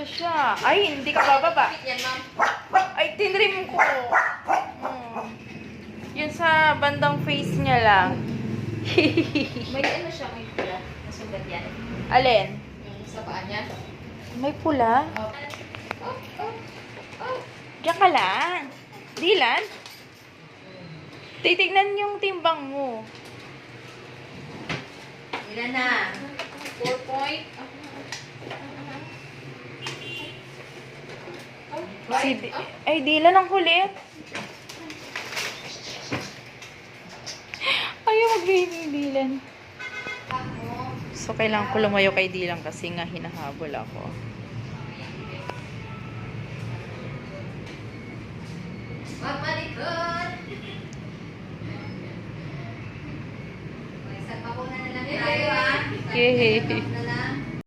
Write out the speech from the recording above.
siya. Ay, hindi ka bababa. Yan, ma'am. Ay, tinrim ko. Hmm. Yun sa bandang face niya lang. May ano siya, may pula. Nasugat yan. Alin? Yung sa paa niya. May pula? Oh. Oh, oh, oh. Diyan ka lang. Dilan? Titignan yung timbang mo. Ilan na? 4 point. Ay, Dilan ang kulit. Ayaw mag-baby Dilan. So, kailangan ko lumayo kay Dilan kasi nga hinahabol ako. Mapalikod! May isang bakuna na lang tayo, ha? Yay! Na lang.